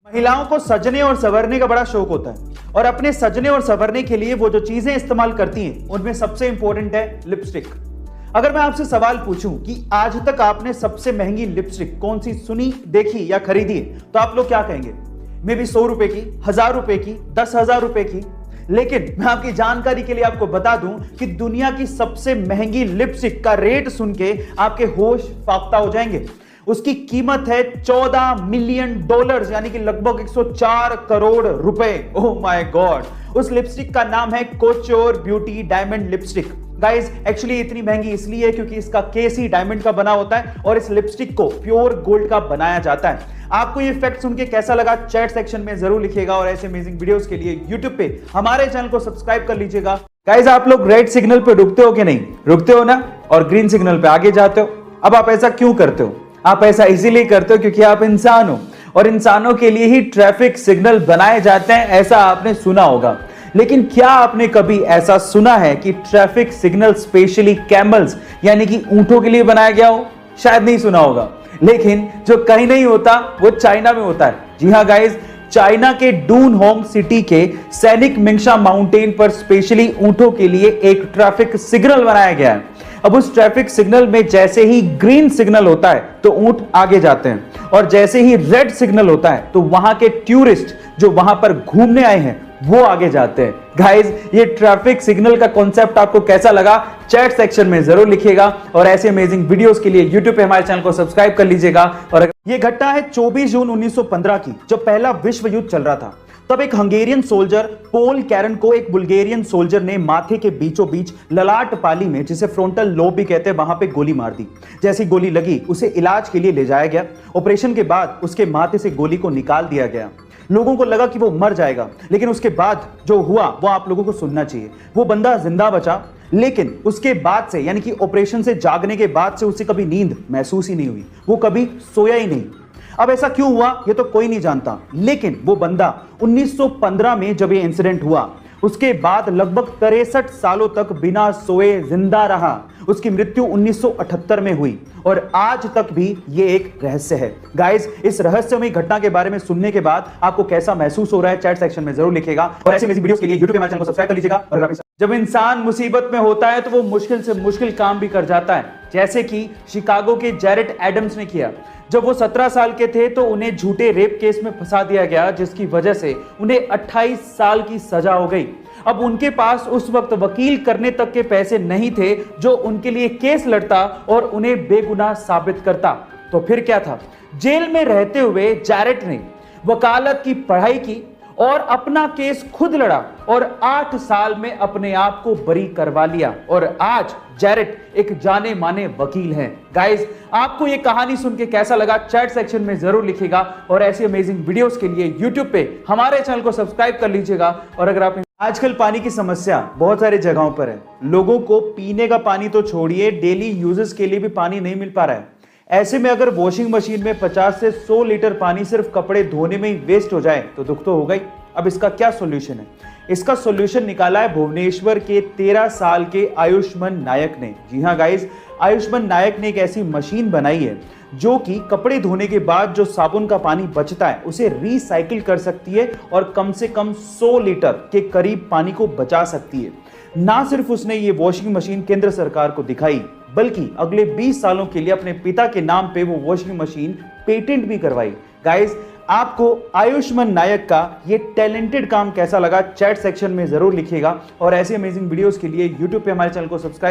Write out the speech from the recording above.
महिलाओं को सजने और संवरने का बड़ा शौक होता है और अपने सजने और संवरने के लिए वो जो चीजें इस्तेमाल करती हैं उनमें सबसे इंपॉर्टेंट है लिपस्टिक। अगर मैं आपसे सवाल पूछूं कि आज तक आपने सबसे महंगी लिपस्टिक कौन सी सुनी, देखी या खरीदी है, तो आप लोग क्या कहेंगे? मे बी 100 रुपए की, 1000 रुपए की, 10,000 रुपए की। लेकिन मैं आपकी जानकारी के लिए आपको बता दूं कि दुनिया की सबसे महंगी लिपस्टिक का रेट सुन के आपके होश फाख्ता हो जाएंगे। उसकी कीमत है $14 मिलियन, यानी कि लगभग 104 करोड़ रुपए। Oh my God. उस लिपस्टिक का नाम है couture beauty diamond lipstick. Guys, actually इतनी महंगी इसलिए है क्योंकि इसका केस ही डायमंड का बना होता है और इस लिपस्टिक को प्योर गोल्ड का बनाया जाता है। आपको ये फैक्ट सुन के कैसा लगा चैट सेक्शन में जरूर लिखिएगा और ऐसे अमेजिंग वीडियोस के लिए यूट्यूब पे हमारे चैनल को सब्सक्राइब कर लीजिएगा। गाइस, आप लोग रेड सिग्नल पे रुकते हो कि नहीं? रुकते हो ना? और ग्रीन सिग्नल पे आगे जाते हो। अब आप ऐसा क्यों करते हो? आप ऐसा इसीलिए करते हो क्योंकि आप इंसान हो और इंसानों के लिए ही ट्रैफिक सिग्नल बनाए जाते हैं, ऐसा आपने सुना होगा। लेकिन क्या आपने कभी ऐसा सुना है कि ट्रैफिक सिग्नल स्पेशली कैमल्स यानी कि ऊंटों के लिए बनाया गया हो? शायद नहीं सुना होगा। लेकिन जो कहीं नहीं होता वो चाइना में होता है। जी हाँ गाइस, चाइना के डूनहोंग सिटी के सैनिक मिंगशा माउंटेन पर स्पेशली ऊंटों के लिए एक ट्रैफिक सिग्नल बनाया गया है। अब उस ट्रैफिक सिग्नल में जैसे ही ग्रीन सिग्नल होता है तो ऊंट आगे जाते हैं और जैसे ही रेड सिग्नल होता है तो वहां के टूरिस्ट जो वहां पर घूमने आए हैं वो आगे जाते हैं। गाइस, ये ट्रैफिक सिग्नल का कॉन्सेप्ट आपको कैसा लगा चैट सेक्शन में जरूर लिखिएगा और ऐसे अमेजिंग वीडियोस के लिए यूट्यूब पे हमारे चैनल को सब्सक्राइब कर लीजिएगा। और ये घटना है 24 जून 1915 की, जब पहला विश्व युद्ध चल रहा था। तब एक हंगेरियन सोल्जर पोल कैरन को एक बुल्गेरियन सोल्जर ने माथे के बीचों बीच ललाट पाली में, जिसे फ्रंटल लोब भी कहते हैं, वहां पे गोली मार दी। जैसी गोली लगी उसे इलाज के लिए ले जाया गया। ऑपरेशन के बाद उसके माथे से गोली को निकाल दिया गया। लोगों को लगा कि वो मर जाएगा, लेकिन उसके बाद जो हुआ वो आप लोगों को सुनना चाहिए। वो बंदा जिंदा बचा, लेकिन उसके बाद से यानी कि ऑपरेशन से जागने के बाद से उसे कभी नींद महसूस ही नहीं हुई। वो कभी सोया ही नहीं। अब ऐसा क्यों हुआ ये तो कोई नहीं जानता, लेकिन वो बंदा 1915 में जब ये इंसिडेंट हुआ उसके बाद लगभग 63 सालों तक बिना सोए जिंदा रहा। उसकी मृत्यु 1978 में हुई और आज तक भी ये एक रहस्य है। गाइस, इस रहस्यमयी घटना के बारे में सुनने के बाद आपको कैसा महसूस हो रहा है चैट सेक्शन में जरूर लिखिएगा और ऐसे वीडियोस के लिए यूट्यूब पे हमारे चैनल को सब्सक्राइब कर लीजिएगा। और जब इंसान मुसीबत में होता है तो वो मुश्किल से मुश्किल काम भी कर जाता है, जैसे कि शिकागो के जैरेट एडम्स ने किया। जब वो 17 साल के थे तो उन्हें झूठे रेप केस में फंसा दिया गया, जिसकी वजह से उन्हें 28 साल की सजा हो गई। अब उनके पास उस वक्त वकील करने तक के पैसे नहीं थे जो उनके लिए केस लड़ता और उन्हें बेगुनाह साबित करता। तो फिर क्या था? जेल में रहते हुए जैरेट ने वकालत की पढ़ाई की और अपना केस खुद लड़ा और 8 साल में अपने आप को बरी करवा लिया और आज जैरेट एक जाने माने वकील हैं। गाइस, आपको ये कहानी सुन के कैसा लगा चैट सेक्शन में जरूर लिखिएगा और ऐसी अमेजिंग वीडियोस के लिए यूट्यूब पे हमारे चैनल को सब्सक्राइब कर लीजिएगा। और अगर आप आजकल पानी की समस्या बहुत सारी जगहों पर है। लोगों को पीने का पानी तो छोड़िए, डेली यूजेस के लिए भी पानी नहीं मिल पा रहा है। ऐसे में अगर वॉशिंग मशीन में 50 से 100 लीटर पानी सिर्फ कपड़े धोने में ही वेस्ट हो जाए तो दुख तो होगा ही। अब इसका क्या सॉल्यूशन है? इसका सॉल्यूशन निकाला है भुवनेश्वर के 13 साल के आयुष्मान नायक ने। जी हाँ गाइस, आयुष्मान नायक ने एक ऐसी मशीन बनाई है जो कि कपड़े धोने के बाद जो साबुन का पानी बचता है उसे रिसाइकिल कर सकती है और कम से कम 100 लीटर के करीब पानी को बचा सकती है। ना सिर्फ उसने ये वॉशिंग मशीन केंद्र सरकार को दिखाई, बल्कि अगले 20 सालों के लिए अपने पिता के नाम पे वो वॉशिंग मशीन पेटेंट भी करवाई। गाइस, आपको आयुष्मान नायक का ये टैलेंटेड काम कैसा लगा चैट सेक्शन में जरूर लिखिएगा और ऐसे अमेजिंग वीडियोस के लिए यूट्यूब पे हमारे चैनल को सब्सक्राइब